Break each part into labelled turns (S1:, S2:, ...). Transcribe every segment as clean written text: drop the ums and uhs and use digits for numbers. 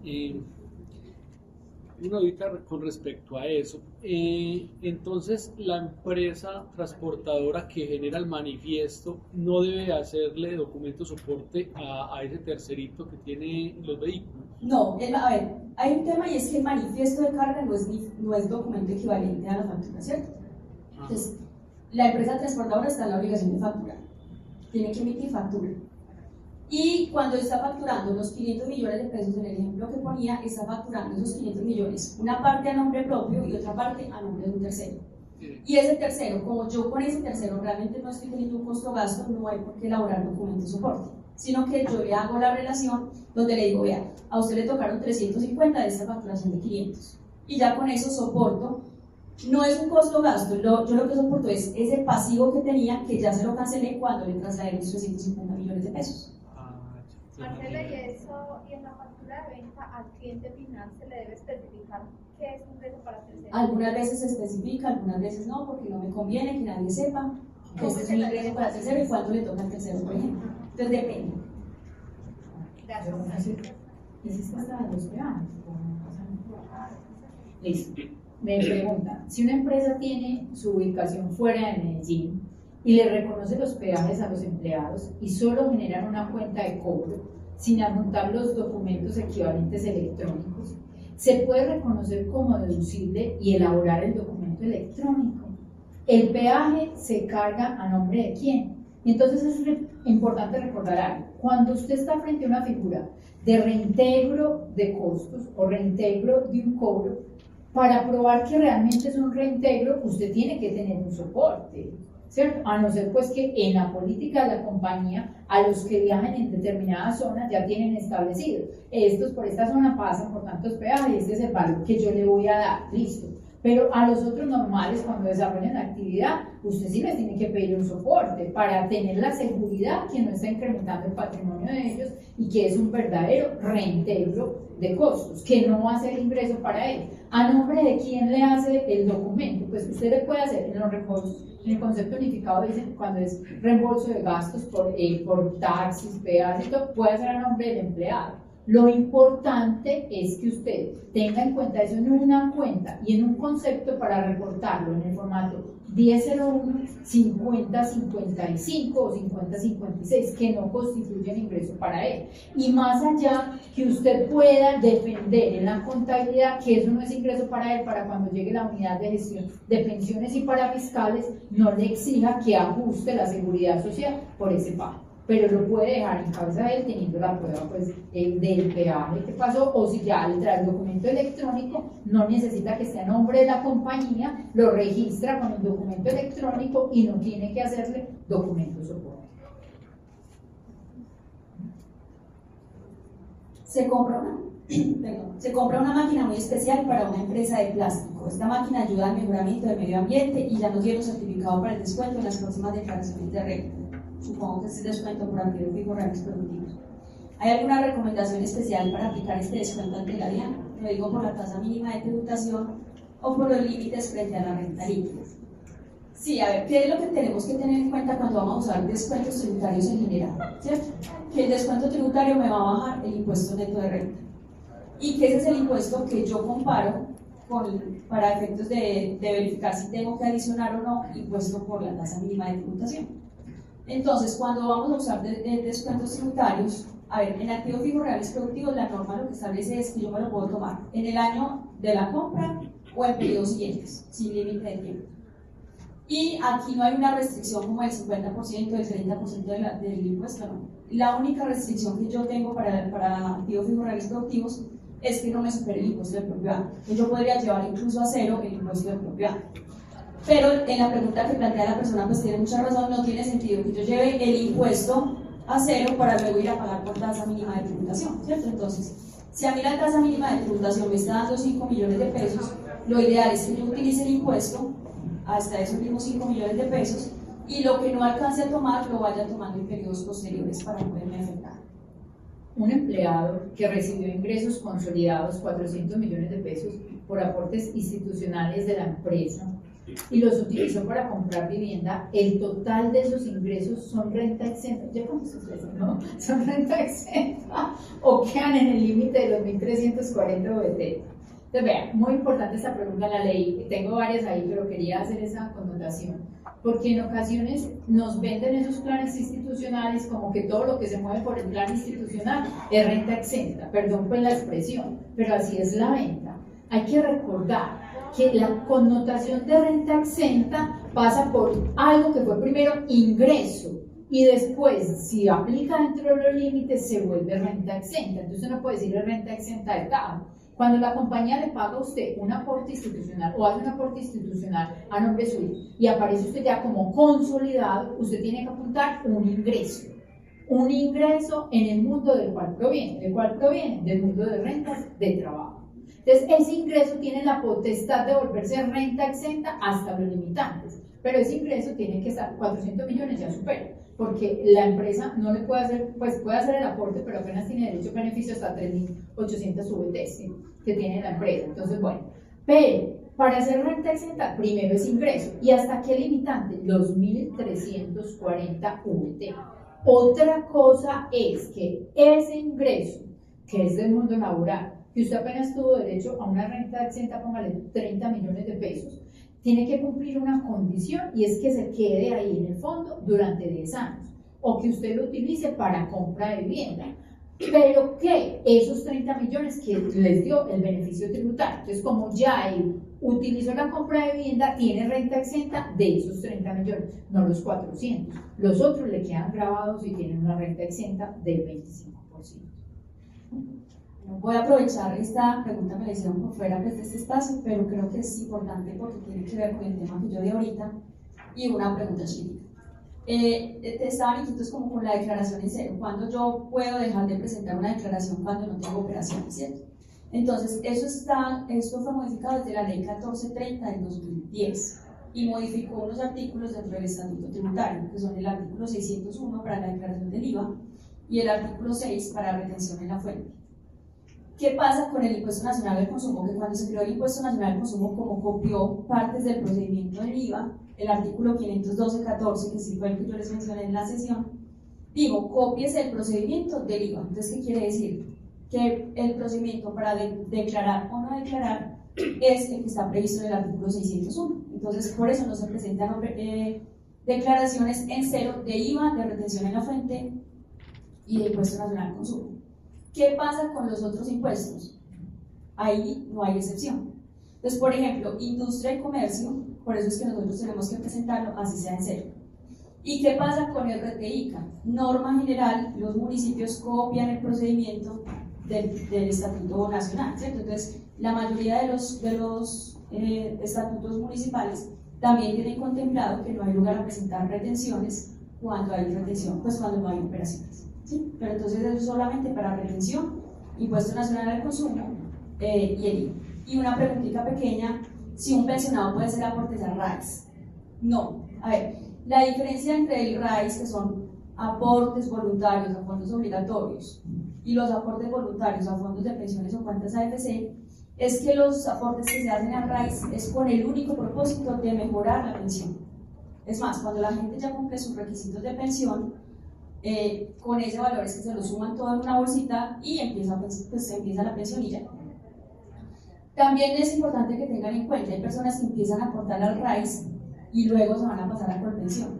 S1: Eh, una ahorita con respecto a eso. Entonces, la empresa transportadora que genera el manifiesto no debe hacerle documento soporte a ese tercerito que tiene los vehículos.
S2: No, a ver, hay un tema y es que el manifiesto de carga no es documento equivalente a la factura, ¿cierto? Entonces, la empresa transportadora está en la obligación de facturar, tiene que emitir factura. Y cuando está facturando los 500 millones de pesos, en el ejemplo que ponía, está facturando esos 500 millones, una parte a nombre propio y otra parte a nombre de un tercero. Y ese tercero, como yo con ese tercero realmente no estoy teniendo un costo gasto, no hay por qué elaborar documento de soporte, sino que yo le hago la relación donde le digo, vea, a usted le tocaron 350 de esta facturación de 500. Y ya con eso soporto, no es un costo gasto, yo lo que soporto es ese pasivo que tenía, que ya se lo cancelé cuando le trasladé los 350 millones de pesos.
S3: Marcela, y en la factura de venta al cliente final se le debe especificar qué es ingreso para terceros.
S2: Algunas veces se especifica, algunas veces no, porque no me conviene que nadie sepa que este es un ingreso para tercero y cuánto le toca al tercero, por ejemplo. Entonces depende.
S3: Gracias.
S4: ¿Hiciste hasta los peajes? Listo. Me preguntan, si una empresa tiene su ubicación fuera de Medellín y le reconoce los peajes a los empleados y solo generan una cuenta de cobro sin adjuntar los documentos equivalentes electrónicos, se puede reconocer como deducible y elaborar el documento electrónico. El peaje se carga a nombre de quién. Entonces es importante recordar algo. Cuando usted está frente a una figura de reintegro de costos o reintegro de un cobro, para probar que realmente es un reintegro, usted tiene que tener un soporte, ¿cierto? A no ser pues que en la política de la compañía, a los que viajan en determinadas zonas ya tienen establecido, estos por esta zona pasan por tantos peajes, este es el valor que yo le voy a dar, listo. Pero a los otros normales, cuando desarrollan la actividad, usted sí les tiene que pedir un soporte para tener la seguridad que no está incrementando el patrimonio de ellos y que es un verdadero reintegro de costos, que no va a ser ingreso para él. ¿A nombre de quién le hace el documento? Pues usted le puede hacer en los reembolsos. En el concepto unificado dicen cuando es reembolso de gastos por taxis, peajes y todo, puede hacer a nombre del empleado. Lo importante es que usted tenga en cuenta eso en una cuenta y en un concepto para reportarlo en el formato 1001, 5055 o 5056, que no constituyen ingreso para él. Y más allá, que usted pueda defender en la contabilidad que eso no es ingreso para él, para cuando llegue la unidad de gestión de pensiones y parafiscales, no le exija que ajuste la seguridad social por ese pago. Pero lo puede dejar en cabeza de él teniendo la prueba pues, del peaje que pasó, o si ya le trae el documento electrónico, no necesita que esté a nombre de la compañía, lo registra con el documento electrónico y no tiene que hacerle documento soporte.
S2: Se compra una máquina muy especial para una empresa de plástico. Esta máquina ayuda al mejoramiento del medio ambiente y ya nos dieron certificado para el descuento en las próximas declaraciones de renta. Supongo que este descuento por activos fijos reales productivos. ¿Hay alguna recomendación especial para aplicar este descuento ante la DIAN? Lo digo por la tasa mínima de tributación o por los límites frente a la renta líquida. Sí, a ver, ¿qué es lo que tenemos que tener en cuenta cuando vamos a usar descuentos tributarios en general? ¿Cierto? Que el descuento tributario me va a bajar el impuesto neto de renta. Y que ese es el impuesto que yo comparo para efectos de verificar si tengo que adicionar o no impuesto por la tasa mínima de tributación. Entonces, cuando vamos a usar descuentos tributarios, a ver, en activos fijos reales productivos, la norma lo que establece es que yo me lo puedo tomar en el año de la compra o en periodos siguientes, sin límite de tiempo. Y aquí no hay una restricción como el 50%, el 30% del impuesto, no. La única restricción que yo tengo para activos fijos reales productivos es que no me supere el impuesto del propio año. Yo podría llevar incluso a cero el impuesto del propio año. Pero en la pregunta que plantea la persona, pues tiene mucha razón, no tiene sentido que yo lleve el impuesto a cero para luego ir a pagar por tasa mínima de tributación, ¿cierto? Entonces, si a mí la tasa mínima de tributación me está dando 5 millones de pesos, lo ideal es que yo utilice el impuesto hasta esos mismos 5 millones de pesos y lo que no alcance a tomar lo vaya tomando en periodos posteriores para poderme afectar.
S4: Un empleado que recibió ingresos consolidados 400 millones de pesos por aportes institucionales de la empresa y los utilizó para comprar vivienda, el total de esos ingresos son renta exenta. ¿Ya conoces eso, no? Son renta exenta o quedan en el límite de los 1.340 OBT. Entonces, vean, muy importante esta pregunta en la ley. Tengo varias ahí, pero quería hacer esa connotación. Porque en ocasiones nos venden esos planes institucionales como que todo lo que se mueve por el plan institucional es renta exenta. Perdón pues la expresión, pero así es la venta. Hay que recordar que la connotación de renta exenta pasa por algo que fue primero ingreso y después, si aplica dentro de los límites, se vuelve renta exenta. Entonces uno puede decir renta exenta de Tajo. Cuando la compañía le paga a usted un aporte institucional o hace un aporte institucional a nombre suyo y aparece usted ya como consolidado, usted tiene que apuntar un ingreso en el mundo del cual proviene. ¿De cuál proviene? Del mundo de rentas de trabajo. Entonces, ese ingreso tiene la potestad de volverse renta exenta hasta los limitantes, pero ese ingreso tiene que estar, 400 millones ya supera, porque la empresa no le puede hacer, pues puede hacer el aporte, pero apenas tiene derecho a beneficio hasta 3.800 VTs que tiene la empresa. Entonces, bueno, pero para hacer renta exenta, primero es ingreso. ¿Y hasta qué limitante? Los 1.340 VT. Otra cosa es que ese ingreso, que es del mundo laboral, que usted apenas tuvo derecho a una renta exenta, póngale 30 millones de pesos, tiene que cumplir una condición y es que se quede ahí en el fondo durante 10 años o que usted lo utilice para compra de vivienda, pero que esos 30 millones que les dio el beneficio tributario, entonces como ya él utilizó la compra de vivienda, tiene renta exenta de esos 30 millones, no los 400, los otros le quedan grabados y tienen una renta exenta del 25%.
S2: Voy a aprovechar esta pregunta, me la hicieron por fuera pues, de este espacio, pero creo que es importante porque tiene que ver con el tema que yo di ahorita y una pregunta chiquita. Estaban inquietos como con la declaración en cero. ¿Cuándo yo puedo dejar de presentar una declaración cuando no tengo operaciones, cierto? Entonces, esto fue modificado desde la ley 1430 del 2010 y modificó unos artículos dentro del Estatuto Tributario, que son el artículo 601 para la declaración del IVA y el artículo 6 para retención en la fuente. ¿Qué pasa con el Impuesto Nacional al Consumo? Que cuando se creó el Impuesto Nacional al Consumo, como copió partes del procedimiento del IVA, el artículo 512.14, que sí fue el que yo les mencioné en la sesión, digo, copies el procedimiento del IVA. Entonces, ¿qué quiere decir? Que el procedimiento para declarar o no declarar es el que está previsto en el artículo 601. Entonces, por eso no se presentan declaraciones en cero de IVA, de retención en la fuente y de Impuesto Nacional al Consumo. ¿Qué pasa con los otros impuestos? Ahí no hay excepción. Entonces, por ejemplo, industria y comercio, por eso es que nosotros tenemos que presentarlo así sea en cero. ¿Y qué pasa con el RTICA? Norma general, los municipios copian el procedimiento del Estatuto Nacional, ¿cierto? Entonces, la mayoría de los estatutos municipales también tienen contemplado que no hay lugar a presentar retenciones cuando hay retención, pues cuando no hay operaciones. ¿Sí? Pero entonces eso es solamente para retención, Impuesto Nacional al Consumo y el IVA. Y una preguntita pequeña, si un pensionado puede hacer aportes al RAIS. No, a ver, la diferencia entre el RAIS, que son aportes voluntarios a fondos obligatorios, y los aportes voluntarios a fondos de pensiones o cuentas AFC, es que los aportes que se hacen al RAIS es con el único propósito de mejorar la pensión. Es más, cuando la gente ya cumple sus requisitos de pensión, con ese valor es que se lo suman todo en una bolsita y empieza la pensión y ya. También es importante que tengan en cuenta, hay personas que empiezan a aportar al RAIS y luego se van a pasar a Colpensión.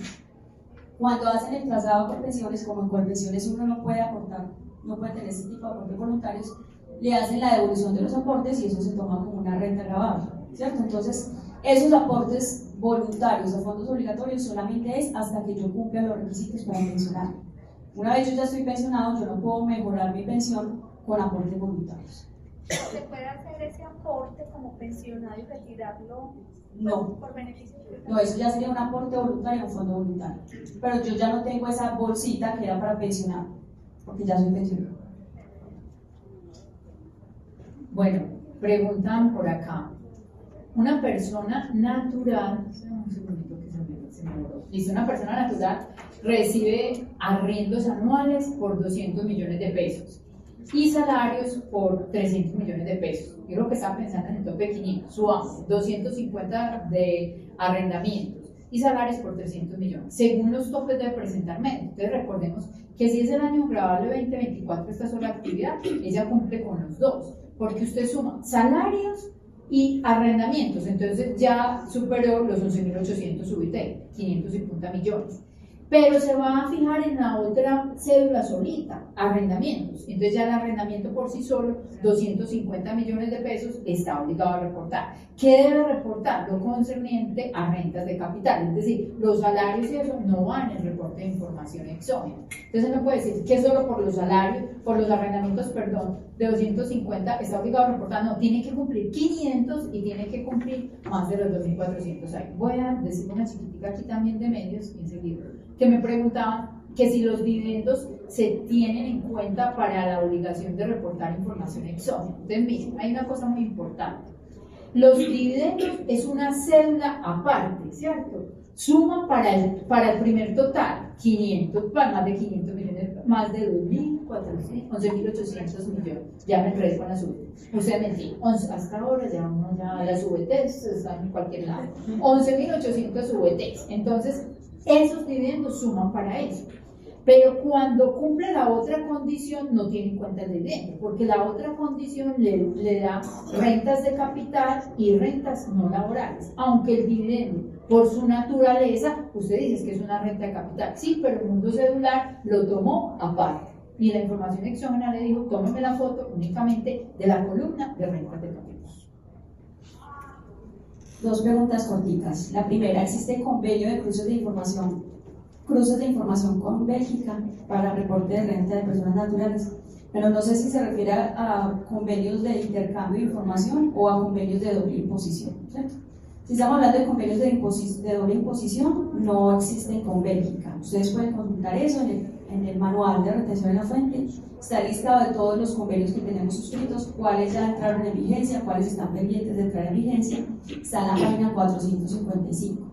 S2: Cuando hacen el traslado a Colpensiones, como en Colpensiones uno no puede aportar, no puede tener este tipo de aportes voluntarios, le hacen la devolución de los aportes y eso se toma como una renta gravable, ¿cierto? Entonces, esos aportes voluntarios a fondos obligatorios solamente es hasta que yo cumpla los requisitos para pensionar. Una vez yo ya estoy pensionado, yo no puedo mejorar mi pensión con aportes voluntarios.
S3: ¿Se puede hacer ese aporte como pensionado y retirarlo
S2: no.
S3: por beneficio?
S2: No, eso ya sería un aporte voluntario a un fondo voluntario. Pero yo ya no tengo esa bolsita que era para pensionar, porque ya soy pensionado.
S4: Bueno, preguntan por acá. Una persona natural, un segundito que se me borró. Listo, una persona natural recibe arriendos anuales por 200 millones de pesos y salarios por 300 millones de pesos. Yo creo que estaba pensando en el tope de 500, subamos 250 de arrendamientos y salarios por 300 millones. Según los topes debe presentar menos. Entonces recordemos que si es el año grabable 2024 esta sola actividad, ella cumple con los dos, porque usted suma salarios y arrendamientos, entonces ya superó los 11.800 UIT, 550 millones. Pero se va a fijar en la otra cédula solita, arrendamientos. Entonces ya el arrendamiento por sí solo, 250 millones de pesos, está obligado a reportar. ¿Qué debe reportar? Lo concerniente a rentas de capital, es decir, los salarios y eso no van en el reporte de información exógena. Entonces no puede decir que solo por los salarios, por los arrendamientos, perdón, de 250 está obligado a reportar. No, tiene que cumplir 500 y tiene que cumplir más de los 2.400 ahí. Voy a decir una chiquitica aquí también de medios, en ese libro, que me preguntaban que si los dividendos se tienen en cuenta para la obligación de reportar información exógena. Entonces, miren, hay una cosa muy importante. Los dividendos es una cédula aparte, ¿cierto? Suma para el primer total 500, más de 500 millones, más de 2.400, 11.800 millones. Ya me enredé con las UVT. Ustedes me entienden, hasta ahora ya uno ya las VT están en cualquier lado. 11.800 VT. Entonces, esos dividendos suman para eso. Pero cuando cumple la otra condición, no tiene en cuenta el dividendo, porque la otra condición le da rentas de capital y rentas no laborales. Aunque el dividendo, por su naturaleza, usted dice que es una renta de capital. Sí, pero el mundo celular lo tomó aparte. Y la información exógena le dijo, tómeme la foto únicamente de la columna de rentas de capital.
S2: Dos preguntas corticas. La primera, ¿existe convenio de cruces de información con Bélgica para reporte de renta de personas naturales? Pero no sé si se refiere a convenios de intercambio de información o a convenios de doble imposición, ¿cierto? Si estamos hablando de convenios de doble imposición, no existen con Bélgica. Ustedes pueden consultar eso en el manual de retención en la fuente. Está listado de todos los convenios que tenemos suscritos, cuáles ya entraron en vigencia, cuáles están pendientes de entrar en vigencia. Está en la página 455.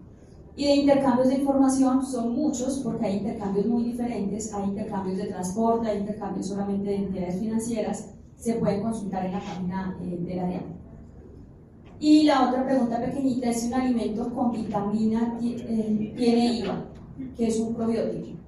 S2: Y de intercambios de información son muchos, porque hay intercambios muy diferentes. Hay intercambios de transporte, hay intercambios solamente de entidades financieras. Se pueden consultar en la página de la DIAN. Y la otra pregunta pequeñita es si un alimento con vitamina tiene IVA, que es un probiótico.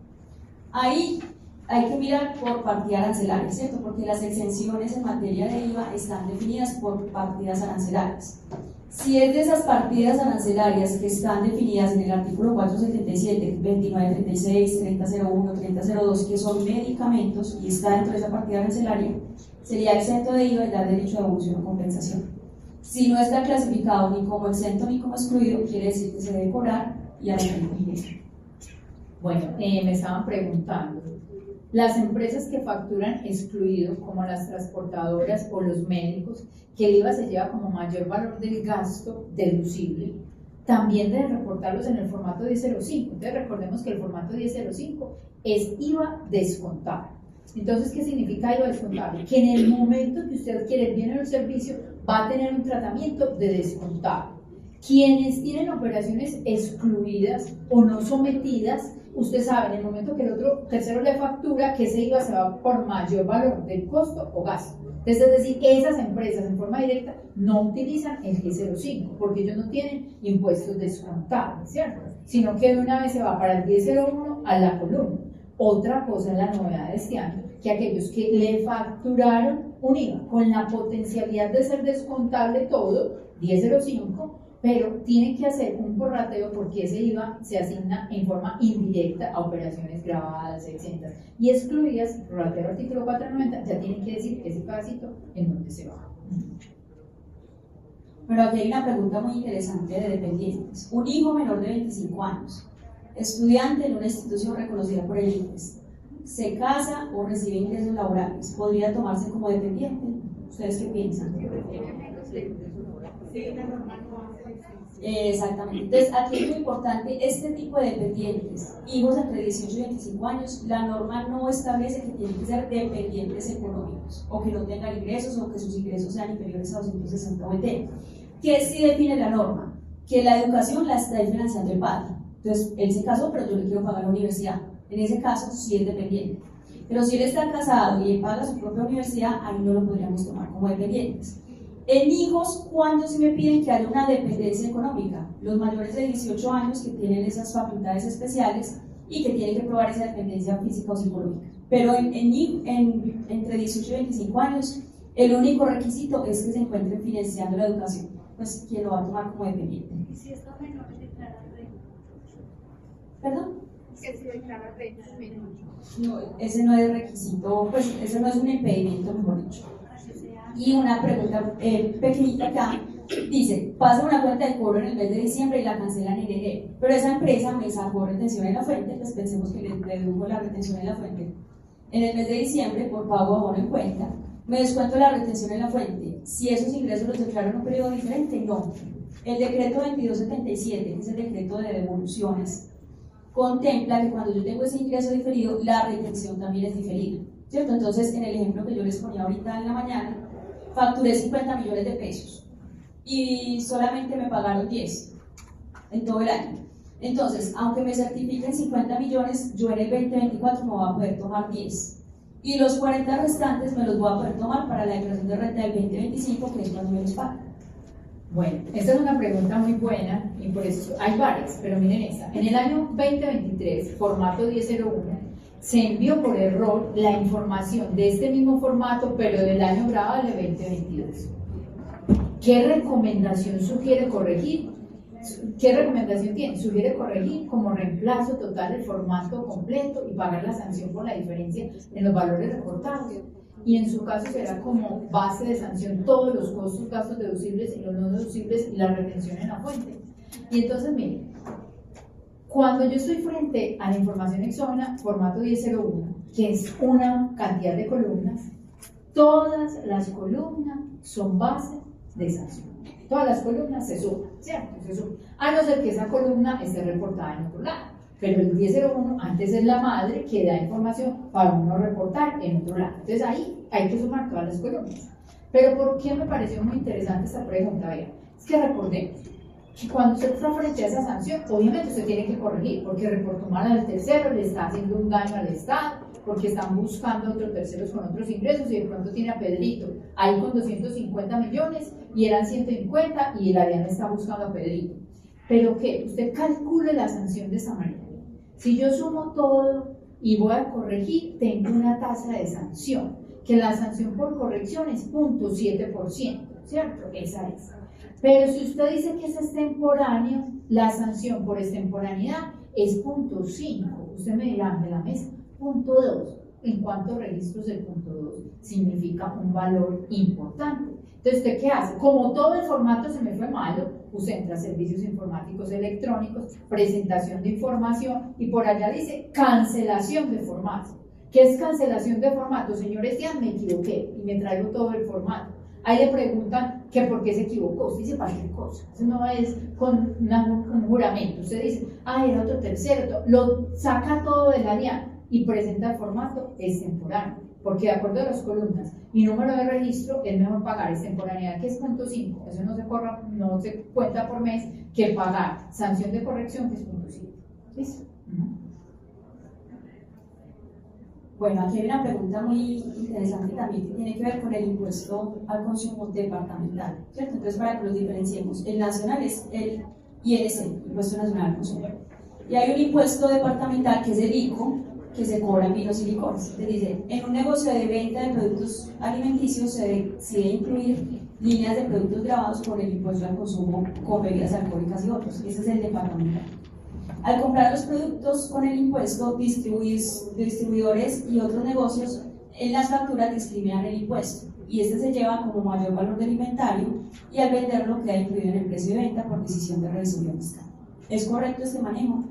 S2: Ahí hay que mirar por partida arancelaria, ¿cierto? Porque las exenciones en materia de IVA están definidas por partidas arancelarias. Si es de esas partidas arancelarias que están definidas en el artículo 477, 2936, 3001, 3002, que son medicamentos y está dentro de esa partida arancelaria, sería exento de IVA y dar derecho a devolución o compensación. Si no está clasificado ni como exento ni como excluido, quiere decir que se debe cobrar y a la
S4: Bueno, me estaban preguntando, las empresas que facturan excluido, como las transportadoras o los médicos, que el IVA se lleva como mayor valor del gasto deducible, también deben reportarlos en el formato 1005. Entonces recordemos que el formato 1005 es IVA descontable. Entonces, ¿qué significa IVA descontable? Que en el momento que usted adquiere el bien o el servicio va a tener un tratamiento de descontable. Quienes tienen operaciones excluidas o no sometidas, usted sabe, en el momento que el otro tercero le factura, que ese IVA se va por mayor valor del costo o gasto. Entonces, es decir, esas empresas en forma directa no utilizan el G05 porque ellos no tienen impuestos descontables, ¿cierto? Sino que de una vez se va para el 1001 a la columna. Otra cosa es la novedad de este año, que aquellos que le facturaron un IVA con la potencialidad de ser descontable todo, 1005, pero tienen que hacer un prorrateo porque ese IVA se asigna en forma indirecta a operaciones grabadas, exentas y excluidas. Prorrateo artículo 490, ya tienen que decir ese pedacito en dónde se va.
S2: Pero aquí hay una pregunta muy interesante de dependientes. Un hijo menor de 25 años, estudiante en una institución reconocida por el INPES, se casa o recibe ingresos laborales, ¿podría tomarse como dependiente? ¿Ustedes qué piensan? Exactamente. Entonces, aquí es muy importante, este tipo de dependientes, hijos entre 18 y 25 años, la norma no establece que tienen que ser dependientes económicos, o que no tengan ingresos, o que sus ingresos sean inferiores a 260 UT. ¿Qué sí define la norma? Que la educación la está financiando el padre. Entonces, él se casó, pero yo le quiero pagar la universidad. En ese caso, sí es dependiente. Pero si él está casado y él paga su propia universidad, ahí no lo podríamos tomar como dependientes. En hijos, ¿cuándo se me piden que haya una dependencia económica? Los mayores de 18 años que tienen esas facultades especiales y que tienen que probar esa dependencia física o psicológica. Pero entre 18 y 25 años, el único requisito es que se encuentren financiando la educación, pues quien lo va a tomar como dependiente.
S3: ¿Y si estos menores declaran renta?
S2: ¿Perdón?
S3: Que si declaran renta es menor.
S2: No, ese no es requisito, pues ese no es un impedimento, mejor dicho. Y una pregunta pequeñita acá, dice, pasa una cuenta de cobro en el mes de diciembre y la cancelan en enero, pero esa empresa me sacó retención en la fuente, pues pensemos que le dedujo la retención en la fuente. En el mes de diciembre, por pago abono en cuenta, me descuento la retención en la fuente. Si esos ingresos los declaro en un periodo diferente, no. El decreto 2277, que es el decreto de devoluciones, contempla que cuando yo tengo ese ingreso diferido, la retención también es diferida, ¿cierto? Entonces, en el ejemplo que yo les ponía ahorita en la mañana, facturé 50 millones de pesos y solamente me pagaron 10 en todo el año. Entonces, aunque me certifiquen 50 millones, yo en el 2024 me voy a poder tomar 10. Y los 40 restantes me los voy a poder tomar para la declaración de renta del 2025, que es cuando me los pagan.
S4: Bueno, esta es una pregunta muy buena y por eso hay varias, pero miren esta. En el año 2023, formato 1001, se envió por error la información de este mismo formato, pero del año grabable 2022. ¿Qué recomendación sugiere corregir? ¿Qué recomendación tiene? Sugiere corregir como reemplazo total el formato completo y pagar la sanción por la diferencia en los valores reportados. Y en su caso será como base de sanción todos los costos, gastos deducibles y los no deducibles y la retención en la fuente. Y entonces, miren, cuando yo estoy frente a la información exógena, formato 1001, que es una cantidad de columnas, todas las columnas son base de sanción. Todas las columnas se suman, ¿cierto? Se suman. A no ser que esa columna esté reportada en otro lado. Pero el 1001 antes es la madre que da información para uno reportar en otro lado. Entonces ahí hay que sumar todas las columnas. Pero ¿por qué me pareció muy interesante esta pregunta? Vean, es que recordemos que cuando usted está frente a esa sanción, obviamente usted tiene que corregir, porque reportó mal al tercero, le está haciendo un daño al Estado, porque están buscando otros terceros con otros ingresos y de pronto tiene a Pedrito ahí con 250 millones y eran 150 y la DIAN está buscando a Pedrito. Pero que usted calcule la sanción de esa manera. Si yo sumo todo y voy a corregir, tengo una tasa de sanción, que la sanción por corrección es 0.7%, ¿cierto? Esa es. Pero si usted dice que es extemporáneo, la sanción por extemporaneidad es 0.5. Usted me dirá, de la mesa, 0.2. ¿En cuántos registros el 0.2? Significa un valor importante. Entonces, ¿usted qué hace? Como todo el formato se me fue malo, usted entra a servicios informáticos electrónicos, presentación de información, y por allá dice cancelación de formato. ¿Qué es cancelación de formato? Señores, ya me equivoqué y me traigo todo el formato. Ahí le preguntan que por qué se equivocó. Usted dice cualquier cosa. Eso no es con un juramento. Usted dice, era otro tercero. Lo saca todo de la DIAN y presenta el formato extemporáneo. Porque de acuerdo a las columnas y número de registro, es mejor pagar extemporaneidad, que es 0.5. Eso no se cuenta por mes, que pagar sanción de corrección, que es 0.7. ¿Listo?
S2: Bueno, aquí hay una pregunta muy interesante también que tiene que ver con el impuesto al consumo departamental, ¿cierto? Entonces, para que los diferenciemos, el nacional es el INC, Impuesto Nacional al Consumo. Y hay un impuesto departamental que es el ICO, que se cobra en vinos y licores. Entonces dice, en un negocio de venta de productos alimenticios se debe incluir líneas de productos grabados por el impuesto al consumo con bebidas alcohólicas y otros. Ese es el departamental. Al comprar los productos con el impuesto, distribuidores y otros negocios en las facturas discriminan el impuesto y este se lleva como mayor valor del inventario y al venderlo queda incluido en el precio de venta por decisión de revisoría fiscal. ¿Es correcto este manejo?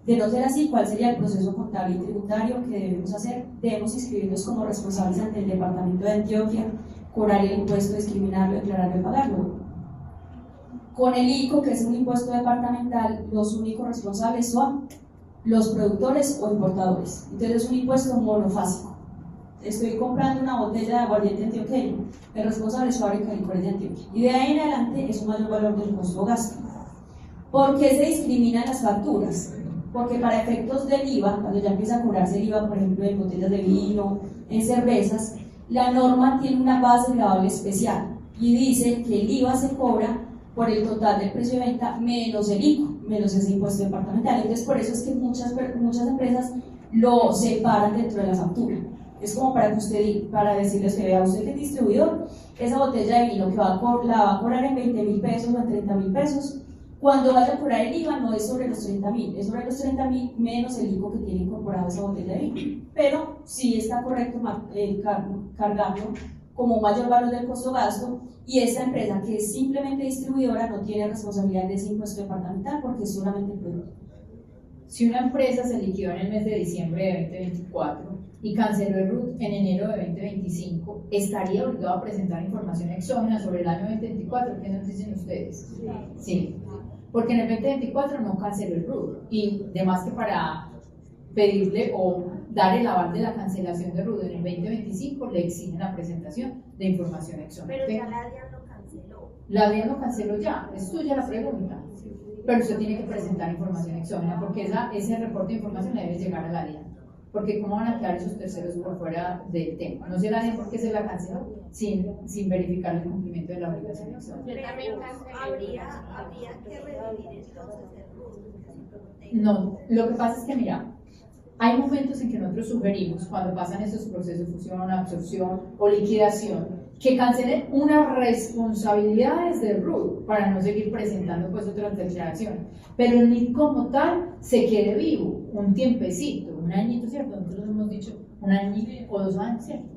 S2: De no ser así, ¿cuál sería el proceso contable y tributario que debemos hacer? Debemos inscribirnos como responsables ante el Departamento de Antioquia, cobrar el impuesto, discriminarlo, declararlo y pagarlo. Con el ICO, que es un impuesto departamental, los únicos responsables son los productores o importadores. Entonces es un impuesto monofásico. Estoy comprando una botella de aguardiente antioqueño, el responsable es Fábrica de Licores de Antioquia. Y de ahí en adelante es un mayor valor del costo o gasto. ¿Por qué se discriminan las facturas? Porque para efectos del IVA, cuando ya empieza a cobrarse el IVA, por ejemplo, en botellas de vino, en cervezas, la norma tiene una base gravable especial. y dice que el IVA se cobra por el total del precio de venta menos el ICO, menos ese impuesto departamental. Entonces, por eso es que muchas empresas lo separan dentro de la factura. Es como para que usted, para decirles que vea usted que es distribuidor, esa botella de vino que la va a cobrar en 20.000 pesos o en 30.000 pesos, cuando vaya a cobrar el IVA no es sobre los 30.000, es sobre los 30.000 menos el ICO que tiene incorporado esa botella de vino. Pero sí está correcto cargarlo como un mayor valor del costo gasto, y esta empresa que es simplemente distribuidora no tiene responsabilidad de ese impuesto departamental porque es solamente el producto.
S4: Si una empresa se liquidó en el mes de diciembre de 2024 y canceló el RUT en enero de 2025, ¿estaría obligado a presentar información exógena sobre el año 2024? ¿Qué nos dicen ustedes? Sí. Porque en el 2024 no canceló el RUT, y además que para pedirle o dar el aval de la cancelación de RUT en el 2025 le exigen la presentación de información exógena.
S3: Pero ya la DIAN lo canceló.
S4: La DIAN lo canceló ya, es tuya la pregunta. Pero usted tiene que presentar información exógena, porque ese reporte de información le debe llegar a la DIAN. Porque ¿cómo van a quedar esos terceros por fuera del tema? No se la DIAN porque se la canceló sin verificar el cumplimiento de la obligación exógena.
S3: Habría que revivir entonces el RUT.
S4: No, lo que pasa es que, mira, hay momentos en que nosotros sugerimos, cuando pasan esos procesos de fusión, absorción o liquidación, que cancelen unas responsabilidades del RUT para no seguir presentando pues otras declaraciones, pero el NIC como tal se quede vivo un tiempecito, un añito, ¿cierto? Nosotros hemos dicho un año o 2 años, ¿cierto?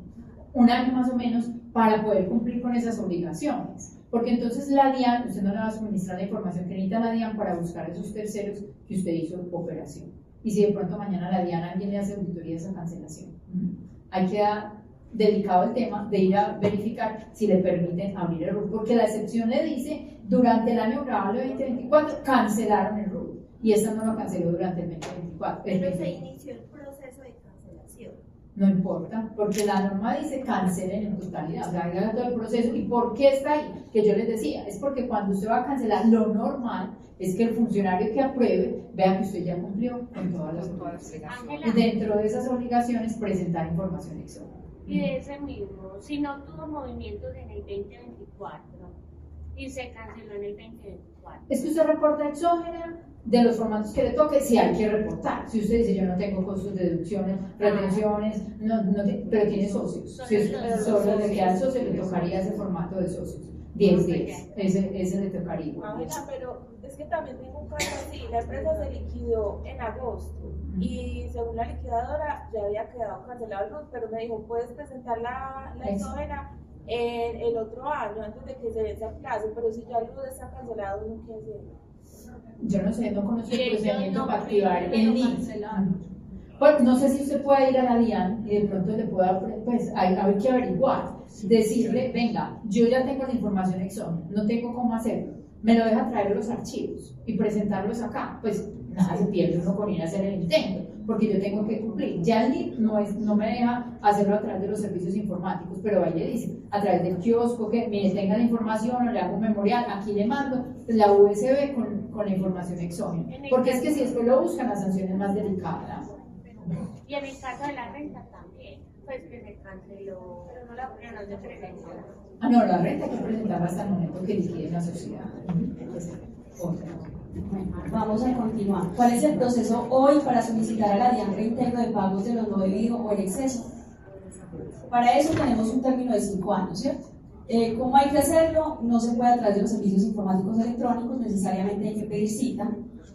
S4: Un año más o menos para poder cumplir con esas obligaciones, porque entonces la DIAN, usted no le va a suministrar la información que necesita la DIAN para buscar esos terceros que usted hizo operación. Y si de pronto mañana la DIAN alguien le hace auditoría de esa cancelación, ahí queda delicado el tema de ir a verificar si le permiten abrir el RUT, porque la excepción le dice durante el año grabable 2024 cancelaron el RUT, y esta no lo canceló durante el 2024.
S3: Pero se inició el proceso de cancelación.
S4: No importa, porque la norma dice cancelen en totalidad, o sea, hagan todo el proceso. ¿Y por qué está ahí? Que yo les decía, es porque cuando usted va a cancelar, lo normal es que el funcionario que apruebe vea que usted ya cumplió con todas las obligaciones. Y dentro de esas obligaciones, presentar información exógena.
S5: Y de ese mismo, si no tuvo movimientos en el 2024 y se canceló en el 2024.
S4: Es que usted reporta exógena de los formatos que le toque, si hay que reportar. Si usted dice, yo no tengo costos de deducciones, retenciones, pero tiene socios. Si es solo le queda socio, le tocaría ese formato de socios. 10-10, ese le tocaría.
S6: Pero es que también tengo un caso así, la empresa se liquidó en agosto y según la liquidadora ya había quedado cancelado el RUT, pero me dijo, puedes presentar la exógena en el otro año antes de que se vence el plazo, pero si ya el RUT está cancelado, ¿no qué hacer?
S4: Yo no sé, no conozco el procedimiento para activar el NIC. Pues no sé si usted puede ir a la DIAN y de pronto le pueda, pues hay que averiguar, decirle, venga, yo ya tengo la información exógena, no tengo cómo hacerlo, me lo deja traer los archivos y presentarlos acá. Pues nada se pierde uno con ir a hacer el intento, porque yo tengo que cumplir. Ya el NIC no me deja hacerlo a través de los servicios informáticos, pero ahí le dice, a través del kiosco, que mire, tenga la información, o le hago un memorial, aquí le mando la USB con la información exógena, porque es que si después lo buscan, la sanción es más delicada.
S5: Y en el caso de la renta también, pues que se canceló, pero no se presentó.
S4: Ah, no, la renta hay que presentarla hasta el momento que liquide la sociedad.
S2: Vamos a continuar. ¿Cuál es el proceso hoy para solicitar a la DIAN reintegro de pagos de lo no debido o en exceso? Para eso tenemos un término de 5 años, ¿cierto? ¿Cómo hay que hacerlo? No se puede a través de los servicios informáticos electrónicos, necesariamente hay que pedir cita.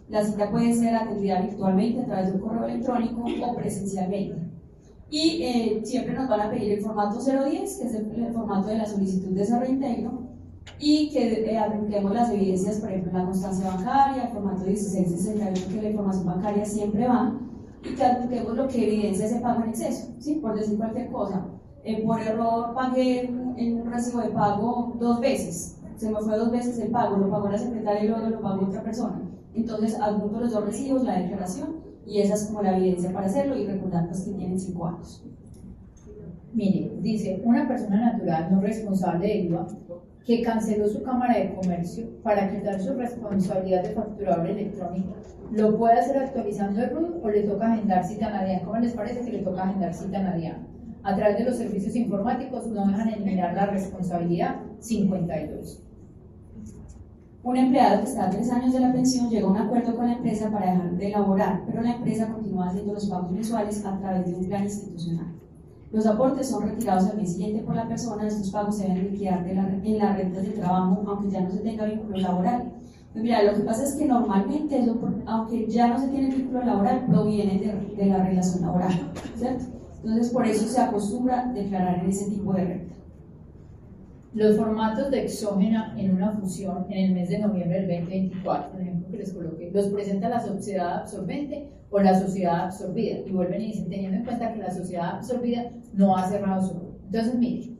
S2: La cita puede ser atendida virtualmente a través de un correo electrónico o presencialmente. Y siempre nos van a pedir el formato 010, que es el formato de la solicitud de ese reintegro, y que adjuntemos las evidencias, por ejemplo, la constancia bancaria, el formato 1661, que la información bancaria siempre va, y que adjuntemos lo que evidencia ese pago en exceso, ¿sí? Por decir cualquier cosa. Por error pagué en un recibo de pago 2 veces, se me fue 2 veces el pago, lo pagó la secretaria y luego lo pagó otra persona. Entonces adjunto los 2 recibos, la declaración, y esa es como la evidencia para hacerlo, y recordar pues, que tienen 5 años.
S4: Mire, dice, una persona natural no responsable de IVA que canceló su cámara de comercio para quitar su responsabilidad de facturador electrónico, ¿lo puede hacer actualizando el RUT o le toca agendar cita en la DIAN? ¿Cómo les parece que le toca agendar cita en la DIAN? a través de los servicios informáticos no dejan eliminar la responsabilidad 52.
S2: Un empleado que está a 3 años de la pensión llega a un acuerdo con la empresa para dejar de laborar, pero la empresa continúa haciendo los pagos mensuales a través de un plan institucional. Los aportes son retirados al mes siguiente por la persona. Estos pagos se deben liquidar en las rentas de trabajo, aunque ya no se tenga vínculo laboral. Pues mira, lo que pasa es que normalmente eso, aunque ya no se tiene vínculo laboral, proviene de la relación laboral, ¿cierto? Entonces, por eso se acostumbra a declarar en ese tipo de renta.
S4: Los formatos de exógena en una fusión en el mes de noviembre del 2024, por ejemplo, que les coloqué, los presenta la sociedad absorbente o la sociedad absorbida. Y vuelven y dicen, teniendo en cuenta que la sociedad absorbida no ha cerrado su grupo. Entonces, miren,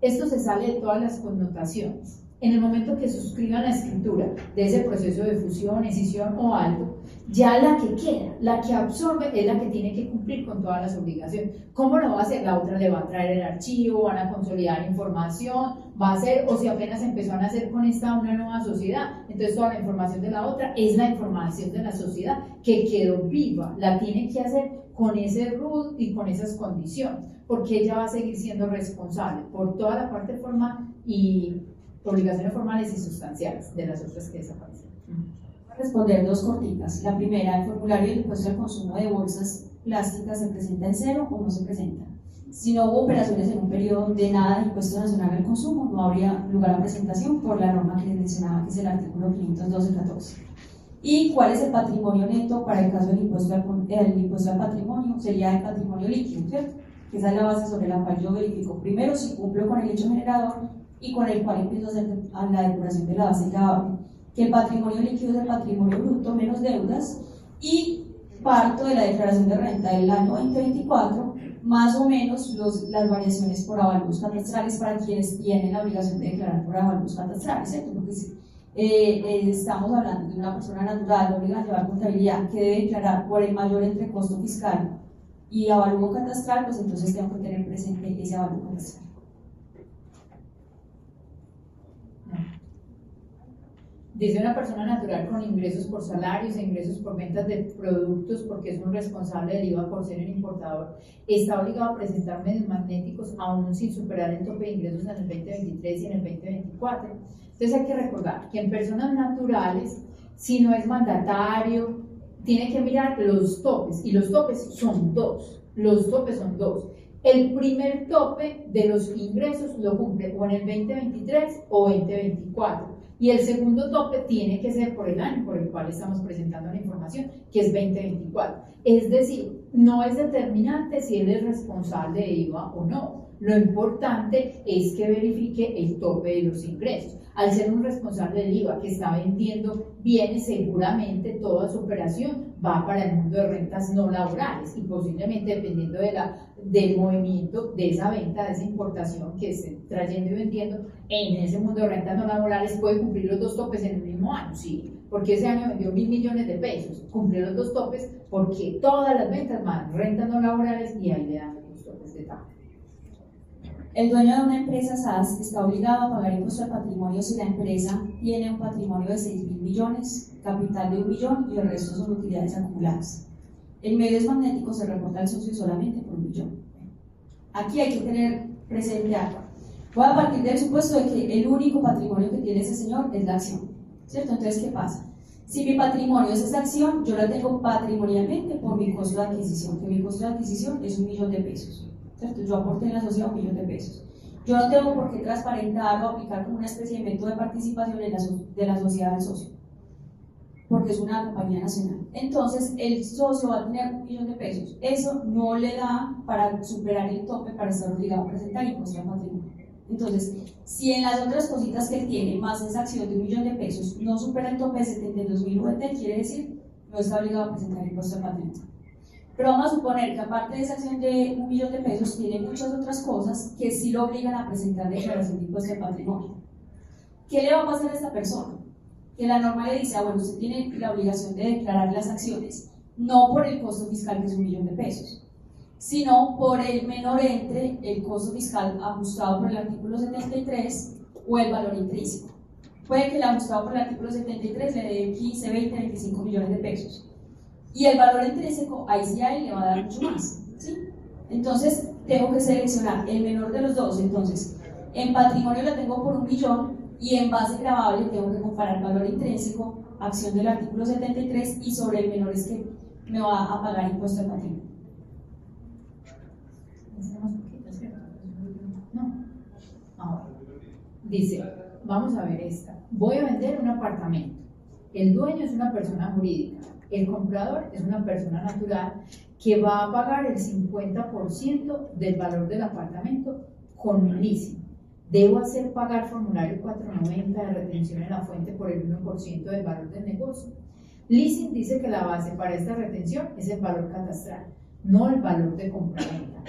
S4: esto se sale de todas las connotaciones. En el momento que suscriban la escritura de ese proceso de fusión, escisión o algo, ya la que queda, la que absorbe, es la que tiene que cumplir con todas las obligaciones. ¿Cómo lo va a hacer? La otra le va a traer el archivo, van a consolidar información, va a hacer, o si apenas empezó a nacer con esta una nueva sociedad, entonces toda la información de la otra es la información de la sociedad que quedó viva, la tiene que hacer con ese RUT y con esas condiciones, porque ella va a seguir siendo responsable por toda la parte formal y obligaciones formales y sustanciales de las otras que desaparecen.
S2: Voy a responder dos cortitas. La primera, el formulario del impuesto al consumo de bolsas plásticas se presenta en cero o no se presenta. Si no hubo operaciones en un periodo de nada de impuesto nacional al consumo, no habría lugar a presentación por la norma que les mencionaba, que es el artículo 512-14. ¿Y cuál es el patrimonio neto para el caso del impuesto al patrimonio? Sería el patrimonio líquido, ¿cierto? Que esa es la base sobre la cual yo verifico primero si cumplo con el hecho generador y con el cual empiezo a hacer la depuración de la base gravable, que el patrimonio líquido es el patrimonio bruto menos deudas, y parto de la declaración de renta del año 2024, más o menos las variaciones por avalúos catastrales para quienes tienen la obligación de declarar por avalúos catastrales, ¿cierto? Porque si estamos hablando de una persona natural obligada a llevar contabilidad que debe declarar por el mayor entre costo fiscal y avalúo catastral, pues entonces tengo que tener presente ese avalúo catastral.
S4: Dice una persona natural con ingresos por salarios e ingresos por ventas de productos porque es un responsable del IVA por ser un importador, está obligado a presentar medios magnéticos aún sin superar el tope de ingresos en el 2023 y en el 2024. Entonces hay que recordar que en personas naturales, si no es mandatario, tiene que mirar los topes, y los topes son dos. El primer tope de los ingresos lo cumple o en el 2023 o 2024. Y el segundo tope tiene que ser por el año por el cual estamos presentando la información, que es 2024. Es decir, no es determinante si él es responsable de IVA o no. Lo importante es que verifique el tope de los ingresos. Al ser un responsable del IVA que está vendiendo bienes, seguramente toda su operación va para el mundo de rentas no laborales y posiblemente dependiendo del movimiento de esa venta, de esa importación que esté trayendo y vendiendo en ese mundo de rentas no laborales, puede cumplir los dos topes en el mismo año, sí, porque ese año vendió 1.000 millones de pesos, cumplió los dos topes porque todas las ventas van rentas no laborales y ahí le dan los topes de TAP.
S2: El dueño de una empresa SAS está obligado a pagar impuesto al patrimonio si la empresa tiene un patrimonio de 6.000 millones, capital de 1 millón y el resto son utilidades acumuladas. En medios magnéticos se reporta al socio solamente por 1 millón. Aquí hay que tener presente algo. Voy a partir del supuesto de que el único patrimonio que tiene ese señor es la acción, ¿cierto? Entonces, ¿qué pasa? Si mi patrimonio es esa acción, yo la tengo patrimonialmente por mi costo de adquisición, que mi costo de adquisición es 1 millón de pesos. ¿Cierto? Yo aporté en la sociedad 1 millón de pesos. Yo no tengo por qué transparentar o aplicar como una especie de método de participación de la sociedad del socio, porque es una compañía nacional. Entonces, el socio va a tener 1 millón de pesos. Eso no le da para superar el tope para estar obligado a presentar impuesto al patrimonio. Entonces, si en las otras cositas que él tiene, más esa acción de 1 millón de pesos, no supera el tope de 72.000 UET, quiere decir, no está obligado a presentar impuesto al patrimonio. Pero vamos a suponer que aparte de esa acción de 1 millón de pesos, tiene muchas otras cosas que sí lo obligan a presentar declaración de impuesto al patrimonio. ¿Qué le va a pasar a esta persona? Que la norma le dice, bueno, usted tiene la obligación de declarar las acciones, no por el costo fiscal que es 1 millón de pesos, sino por el menor entre el costo fiscal ajustado por el artículo 73 o el valor intrínseco. Puede que el ajustado por el artículo 73 le dé 15, 20, 25 millones de pesos. Y el valor intrínseco, ahí sí a él le va a dar mucho más, ¿sí? Entonces, tengo que seleccionar el menor de los dos. Entonces, en patrimonio la tengo por 1 millón y en base gravable tengo que comparar valor intrínseco, acción del artículo 73, y sobre el menor es que me va a pagar impuesto al patrimonio.
S4: No. Ahora, dice, vamos a ver esta. Voy a vender un apartamento. El dueño es una persona jurídica. El comprador es una persona natural que va a pagar el 50% del valor del apartamento con un leasing. Debo hacer pagar formulario 490 de retención en la fuente por el 1% del valor del negocio. Leasing dice que la base para esta retención es el valor catastral, no el valor de compraventa.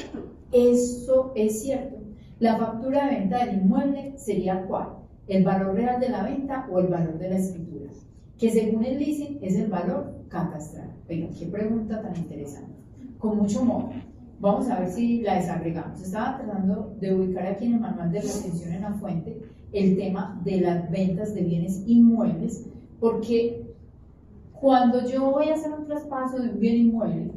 S4: Eso es cierto. La factura de venta del inmueble sería ¿cuál? ¿El valor real de la venta o el valor de la escritura? Que según el leasing es el valor catastral. Oigan, qué pregunta tan interesante. Con mucho modo. Vamos a ver si la desagregamos. Estaba tratando de ubicar aquí en el manual de retención en la fuente el tema de las ventas de bienes inmuebles, porque cuando yo voy a hacer un traspaso de un bien inmueble,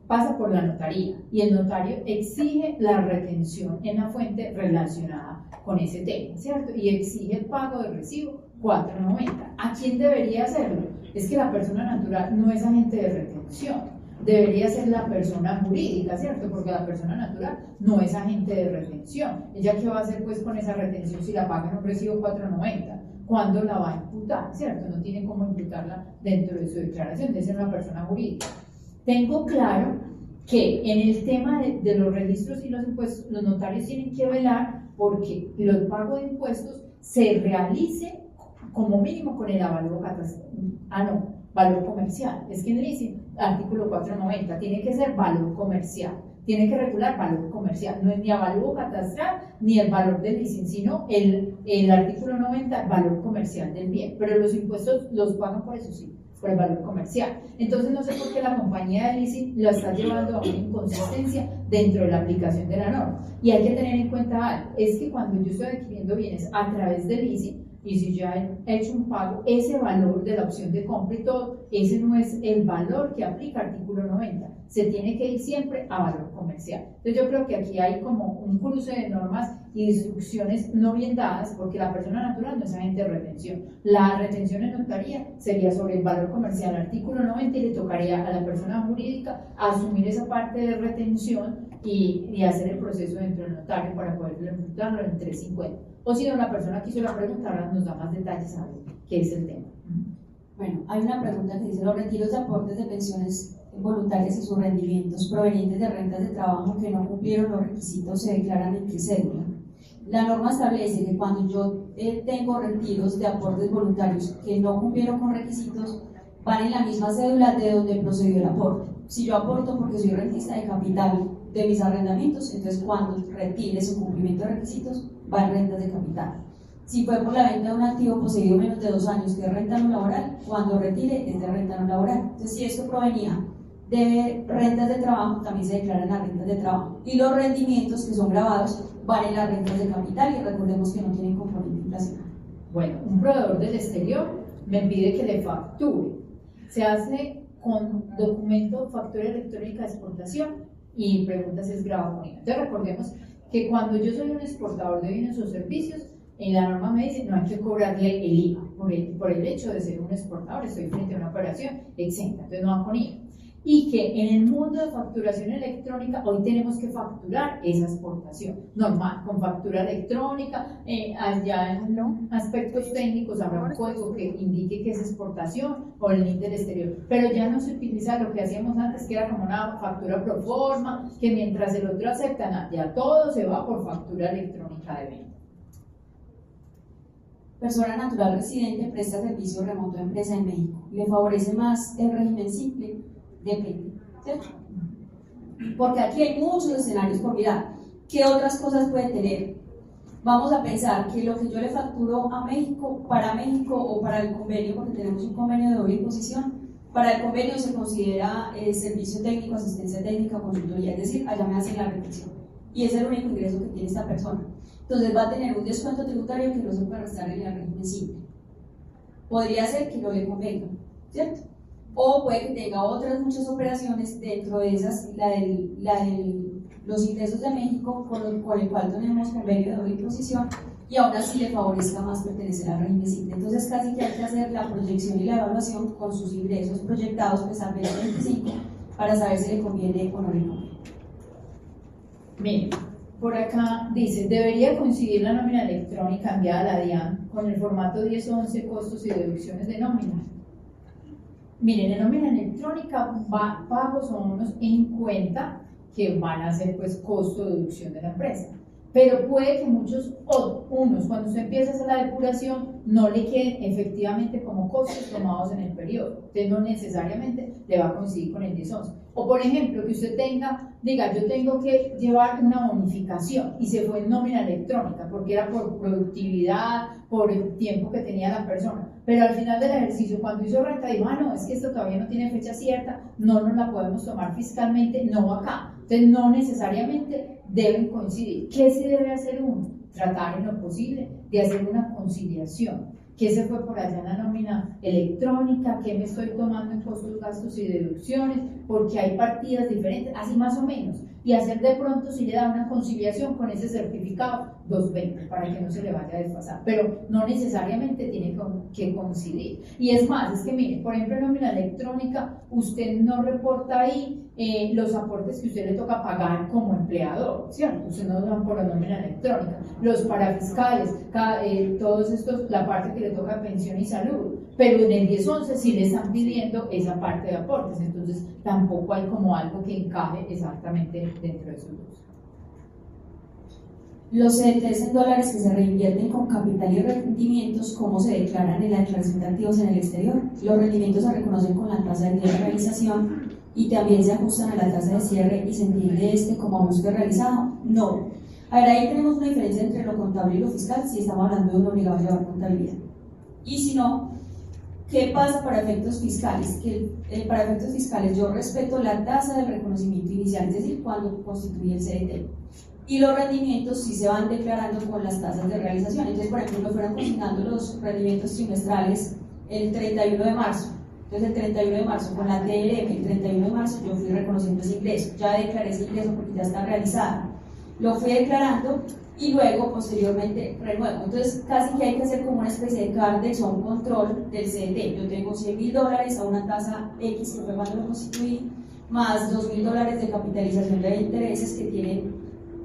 S4: pasa por la notaría y el notario exige la retención en la fuente relacionada con ese tema, ¿cierto? Y exige el pago del recibo 490. ¿A quién debería hacerlo? Es que la persona natural no es agente de retención. Debería ser la persona jurídica, ¿cierto? Porque la persona natural no es agente de retención. ¿Ella qué va a hacer pues con esa retención si la paga en un recibo 490? ¿Cuándo la va a imputar? ¿Cierto? No tiene cómo imputarla dentro de su declaración, debe ser una persona jurídica. Tengo claro que en el tema de los registros y los impuestos, los notarios tienen que velar porque el pago de impuestos se realice como mínimo con el avalúo catastral. Valor comercial. Es que dice artículo 490, tiene que ser valor comercial, tiene que regular valor comercial, no es ni avalúo catastral ni el valor del leasing, sino el artículo 90, valor comercial del bien, pero los impuestos los pagan por eso sí, por el valor comercial. Entonces no sé por qué la compañía de leasing lo está llevando a una inconsistencia dentro de la aplicación de la norma. Y hay que tener en cuenta algo, es que cuando yo estoy adquiriendo bienes a través del leasing, y si ya he hecho un pago, ese valor de la opción de compra y todo, ese no es el valor que aplica artículo 90, se tiene que ir siempre a valor comercial. Entonces yo creo que aquí hay como un cruce de normas y instrucciones no bien dadas, porque la persona natural no es agente de retención. La retención en notaría sería sobre el valor comercial, artículo 90, y le tocaría a la persona jurídica asumir esa parte de retención y hacer el proceso dentro del notario para poder imputarlo en 350. O si no, la persona que hizo la pregunta ahora nos da más detalles a ver qué es el tema.
S2: Bueno, hay una pregunta que dice: los retiros de aportes de pensiones voluntarias y sus rendimientos provenientes de rentas de trabajo que no cumplieron los requisitos se declaran en qué cédula. La norma establece que cuando yo tengo retiros de aportes voluntarios que no cumplieron con requisitos, van en la misma cédula de donde procedió el aporte. Si yo aporto porque soy rentista de capital de mis arrendamientos, entonces cuando retire su cumplimiento de requisitos, va en rentas de capital. Si fue por la venta de un activo poseído menos de 2 años, que es renta no laboral, cuando retire es de renta no laboral. Entonces, si esto provenía de rentas de trabajo, también se declaran las rentas de trabajo. Y los rendimientos que son grabados van en las rentas de capital, y recordemos que no tienen componente inflacionario.
S4: Bueno, un proveedor del exterior me pide que le facture. Se hace con documento factura electrónica de exportación y pregunta si es grabado con IVA. Entonces recordemos que cuando yo soy un exportador de bienes o servicios, en la norma me dice no hay que cobrarle el IVA por el hecho de ser un exportador, estoy frente a una operación exenta, entonces no va con IVA. Y que en el mundo de facturación electrónica hoy tenemos que facturar esa exportación normal, con factura electrónica, allá en aspectos técnicos habrá un código que indique que es exportación o el link del exterior, pero ya no se utiliza lo que hacíamos antes, que era como una factura pro forma, que mientras el otro acepta, ya todo se va por factura electrónica de venta.
S2: Persona natural residente presta servicio remoto a empresa en México. ¿Le favorece más el régimen simple? Depende, ¿cierto? Porque aquí hay muchos escenarios por mirar. ¿Qué otras cosas puede tener? Vamos a pensar que lo que yo le facturo a México, para México o para el convenio, porque tenemos un convenio de doble imposición, para el convenio se considera servicio técnico, asistencia técnica, consultoría, es decir, allá me hacen la retención. Y es el único ingreso que tiene esta persona. Entonces va a tener un descuento tributario que no se puede restar en el régimen simple. Podría ser que no le convenga, ¿cierto? O puede que tenga otras muchas operaciones dentro de esas, la del los ingresos de México con el cual tenemos convenio de doble imposición y aún así le favorezca más pertenecer al régimen simple. Entonces casi que hay que hacer la proyección y la evaluación con sus ingresos proyectados pues al 2025 para saber si le conviene o no le conviene.
S4: Miren, por acá dice, debería coincidir la nómina electrónica enviada a la DIAN con el formato 1011 costos y deducciones de nómina. Miren, en nómina electrónica pagos son unos en cuenta que van a ser pues costo de deducción de la empresa. Pero puede que muchos, unos, cuando usted empieza a hacer la depuración, no le queden efectivamente como costos tomados en el periodo. Usted no necesariamente le va a coincidir con el 1011. O por ejemplo, que usted diga, yo tengo que llevar una bonificación y se fue en nómina electrónica porque era por productividad, por el tiempo que tenía la persona. Pero al final del ejercicio, cuando hizo renta, dijo, no, es que esto todavía no tiene fecha cierta, no nos la podemos tomar fiscalmente, no acá. Entonces, no necesariamente deben coincidir. ¿Qué se debe hacer uno? Tratar en lo posible de hacer una conciliación. ¿Qué se fue por allá en la nómina electrónica? ¿Qué me estoy tomando en costos, gastos y deducciones? Porque hay partidas diferentes, así más o menos. Y hacer de pronto si le da una conciliación con ese certificado 220 para que no se le vaya a desfasar. Pero no necesariamente tiene que coincidir. Y es más, es que mire, por ejemplo en nómina electrónica usted no reporta ahí los aportes que usted le toca pagar como empleador, ¿cierto? Usted no lo dan por la nómina electrónica. Los parafiscales, todos estos, la parte que le toca pensión y salud. Pero en el 1011 sí le están pidiendo esa parte de aportes, entonces tampoco hay como algo que encaje exactamente dentro de esos dos.
S2: Los CDTs en dólares que se reinvierten con capital y rendimientos, ¿cómo se declaran en la declaración de activos en el exterior? Los rendimientos se reconocen con la tasa de realización y también se ajustan a la tasa de cierre y se entiende como ajuste realizado. No. A ver, ahí tenemos una diferencia entre lo contable y lo fiscal si estamos hablando de un obligado a llevar contabilidad. Y si no, ¿qué pasa para efectos fiscales? Que para efectos fiscales yo respeto la tasa del reconocimiento inicial, es decir, cuando constituye el CDT. Y los rendimientos sí se van declarando con las tasas de realización. Entonces, por ejemplo, me fueron consignando los rendimientos trimestrales el 31 de marzo. Entonces, el 31 de marzo con la TLM, el 31 de marzo yo fui reconociendo ese ingreso. Ya declaré ese ingreso porque ya está realizado. Lo fui declarando y luego, posteriormente, renuevo. Entonces, casi que hay que hacer como una especie de CARDEX o un control del CDT. Yo tengo $100.000 a una tasa X, que fue cuando lo constituí, más $2.000 de capitalización de intereses que tienen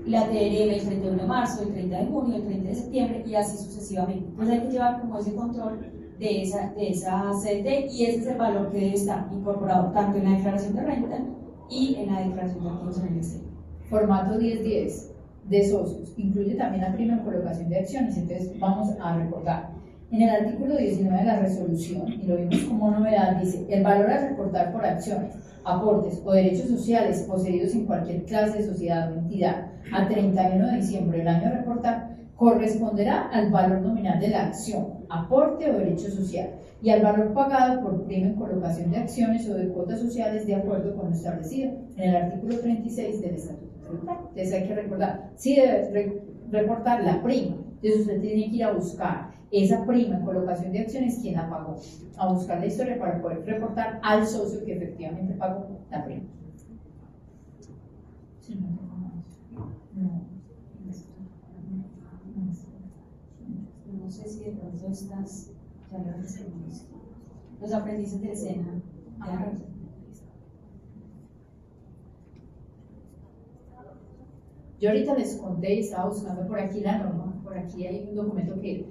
S2: la TRM el 31 de marzo, el 30 de junio, el 30 de septiembre y así sucesivamente. Entonces hay que llevar como ese control de esa CDT y ese es el valor que debe estar incorporado tanto en la declaración de renta y en la declaración de activos en el exterior.
S4: Formato 1010 de socios, incluye también la prima en colocación de acciones, entonces vamos a recordar. En el artículo 19 de la resolución, y lo vimos como novedad, dice, el valor a reportar por acciones, aportes o derechos sociales poseídos en cualquier clase de sociedad o entidad a 31 de diciembre del año a reportar corresponderá al valor nominal de la acción, aporte o derecho social y al valor pagado por prima en colocación de acciones o de cuotas sociales de acuerdo con lo establecido en el artículo 36 del Estatuto Tributario. Entonces hay que recordar, sí debe reportar la prima, entonces usted tiene que ir a buscar esa prima en colocación de acciones, ¿quién la pagó? A buscar la historia para poder reportar al socio que efectivamente pagó la prima. Sí,
S2: no sé si de pronto estas ya lo recibimos. Los aprendices del SENA.
S4: Yo ahorita les conté y estaba buscando por aquí la norma, por aquí hay un documento que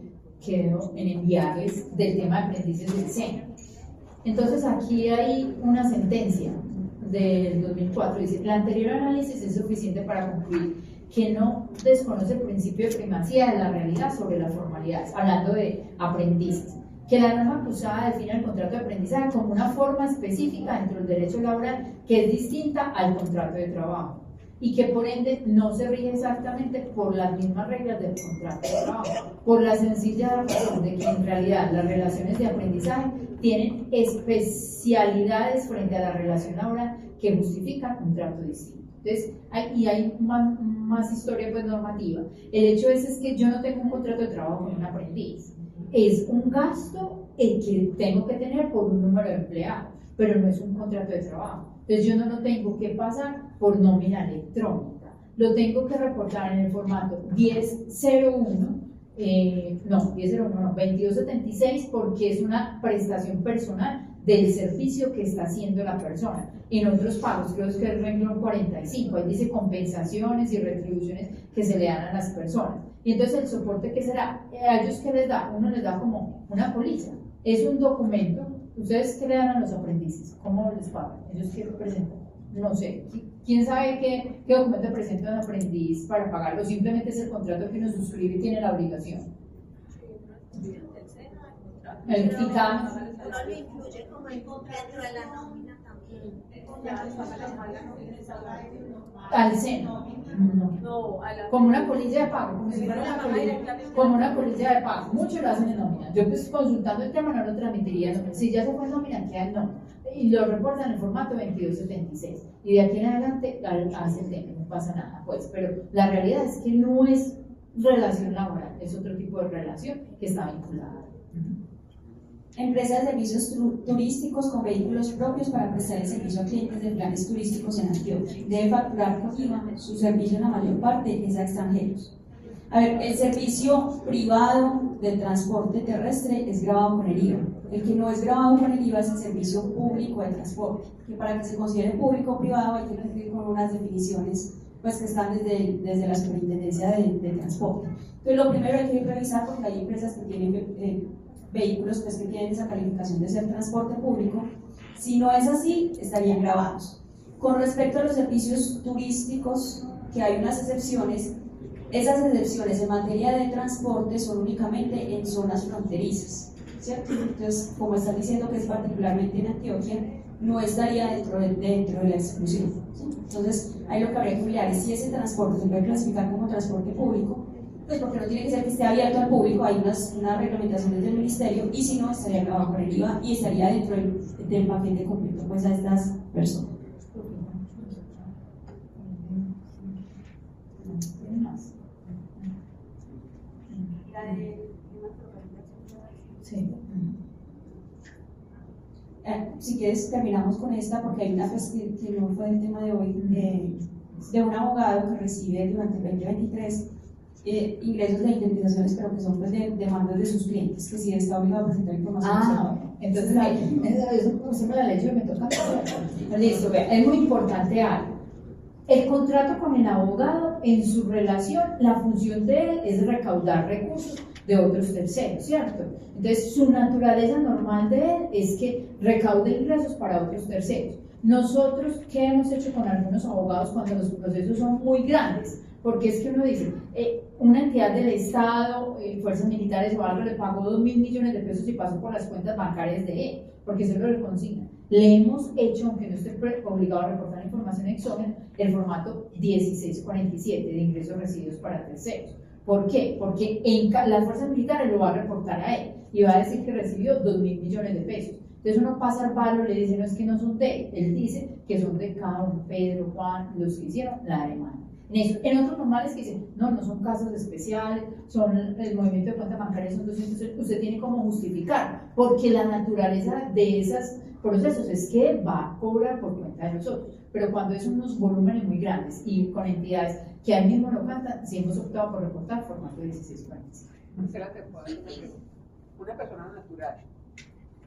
S4: quedó en enviarles del tema de aprendices del SENA. Entonces aquí hay una sentencia del 2004, dice, el anterior análisis es suficiente para concluir que no desconoce el principio de primacía de la realidad sobre las formalidades, hablando de aprendices, que la norma acusada define el contrato de aprendizaje como una forma específica dentro del derecho laboral que es distinta al contrato de trabajo y que por ende no se rige exactamente por las mismas reglas del contrato de trabajo, por la sencilla razón de que en realidad las relaciones de aprendizaje tienen especialidades frente a la relación laboral que justifican un trato distinto. Entonces, hay más historia pues normativa. El hecho es que yo no tengo un contrato de trabajo con un aprendiz, es un gasto el que tengo que tener por un número de empleados, pero no es un contrato de trabajo. Entonces yo no lo tengo que pasar por nómina electrónica. lo tengo que reportar en el formato 1001, 2276, porque es una prestación personal del servicio que está haciendo la persona. En otros pagos, creo que es el renglón 45, ahí dice compensaciones y retribuciones que se le dan a las personas. Y entonces el soporte, ¿qué será? A ellos, ¿qué les da? Uno les da como una póliza, es un documento. ¿Ustedes qué le dan a los aprendices? ¿Cómo les pagan? ¿Ellos qué representan? No sé. ¿Quién sabe qué documento presenta un aprendiz para pagarlo? Simplemente es el contrato que uno suscribe y tiene la obligación. El FICAM.
S7: Uno lo incluye como dentro de la nómina también.
S4: Al seno. No. Como una polilla de pago, como si fuera como una polilla de pago. Muchos lo hacen en nómina. Yo pues consultando el tema no lo transmitiría en nómina. Si ya se fue en nómina, queda en nómina. Y lo reportan en el formato 2276. Y de aquí en adelante hace el tema, no pasa nada, pues. Pero la realidad es que no es relación laboral, es otro tipo de relación que está vinculada.
S2: Empresas de servicios turísticos con vehículos propios para prestar el servicio a clientes de planes turísticos en Antioquia. Debe facturar con IVA, su servicio en la mayor parte es a extranjeros. A ver, el servicio privado de transporte terrestre es grabado con el IVA. El que no es grabado con el IVA es el servicio público de transporte, que para que se considere público o privado hay que cumplir con unas definiciones pues, que están desde la Superintendencia de Transporte. Entonces, lo primero hay que revisar porque hay empresas que tienen vehículos pues, que tienen esa calificación de ser transporte público. Si no es así, estarían grabados. Con respecto a los servicios turísticos, que hay unas excepciones, esas excepciones en materia de transporte son únicamente en zonas fronterizas, ¿cierto? Entonces, como están diciendo que es particularmente en Antioquia, no estaría dentro de la exclusión, ¿sí? Entonces, ahí lo que habría que mirar es si ese transporte se puede clasificar como transporte público, pues porque no tiene que ser que esté abierto al público, hay unas reglamentaciones del ministerio, y si no, estaría grabado con el IVA y estaría dentro del paquete completo pues, a estas personas.
S4: Sí.
S2: Si quieres terminamos con esta porque hay una pues, que no fue el tema de hoy, de un abogado que recibe durante el 2023 ingresos de indemnizaciones, pero que son pues, de demandas de sus clientes, que si está obligado a presentar información.
S4: Entonces eso me la ley me toca. Listo, vea, es muy importante algo. El contrato con el abogado, en su relación, la función de él es recaudar recursos de otros terceros, ¿cierto? Entonces, su naturaleza normal de él es que recaude ingresos para otros terceros. Nosotros, ¿qué hemos hecho con algunos abogados cuando los procesos son muy grandes? Porque es que uno dice, una entidad del Estado, fuerzas militares o algo, le pagó 2.000 millones de pesos y pasó por las cuentas bancarias de él, porque se lo reconsignan. Le hemos hecho, aunque no esté obligado a reportar información exógena, el formato 1647 de ingresos recibidos para terceros. ¿Por qué? Porque las fuerzas militares lo va a reportar a él y va a decir que recibió 2.000 millones de pesos. Entonces uno pasa al palo, le dice, no, es que no son de él. Él dice que son de cada uno, Pedro, Juan, los que hicieron la demanda. En otros normales que dicen, no son casos especiales, son el movimiento de cuenta bancaria, son 200, usted tiene como justificar, porque la naturaleza de esos procesos es que él va a cobrar por cuenta de nosotros. Pero cuando es unos volúmenes muy grandes y con entidades que ahí mismo lo cantan, sí hemos optado por reportar formato 1645.
S8: Marcela, te puedo hacer una pregunta. Una persona natural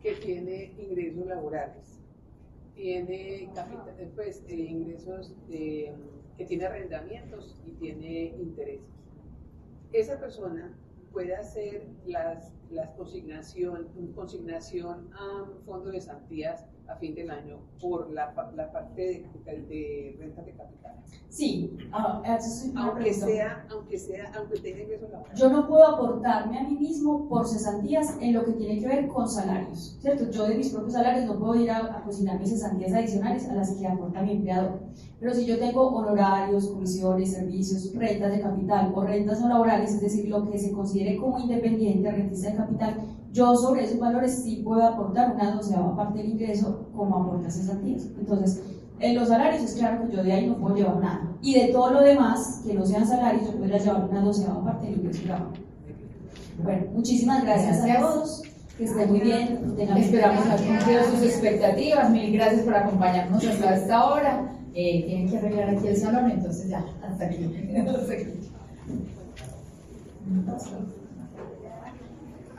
S8: que tiene ingresos laborales, tiene pues, ingresos que tiene arrendamientos y tiene intereses. Esa persona puede hacer la consignación a un fondo de cesantías a fin del año por la parte de rentas de capital.
S2: Sí,
S8: aunque tenga ingresos laborales.
S2: Yo no puedo aportarme a mí mismo por cesantías en lo que tiene que ver con salarios, ¿cierto? Yo de mis propios salarios no puedo ir a consignar mis cesantías adicionales a las que aporta mi empleador. Pero si yo tengo honorarios, comisiones, servicios, rentas de capital o rentas no laborales, es decir, lo que se considere como independiente, rentista de capital, yo sobre esos valores sí puedo aportar una 12ª parte del ingreso como aportar cesantías. Entonces, en los salarios es claro que yo de ahí no puedo llevar nada. Y de todo lo demás, que no sean salarios, yo podría llevar una 12ª parte del ingreso grabado. Bueno, muchísimas gracias a todos. Que estén muy bien.
S4: Esperamos haber cumplido sus expectativas. Mil gracias por acompañarnos hasta esta hora. tienen que arreglar aquí el salón, entonces ya, hasta aquí. Hasta aquí.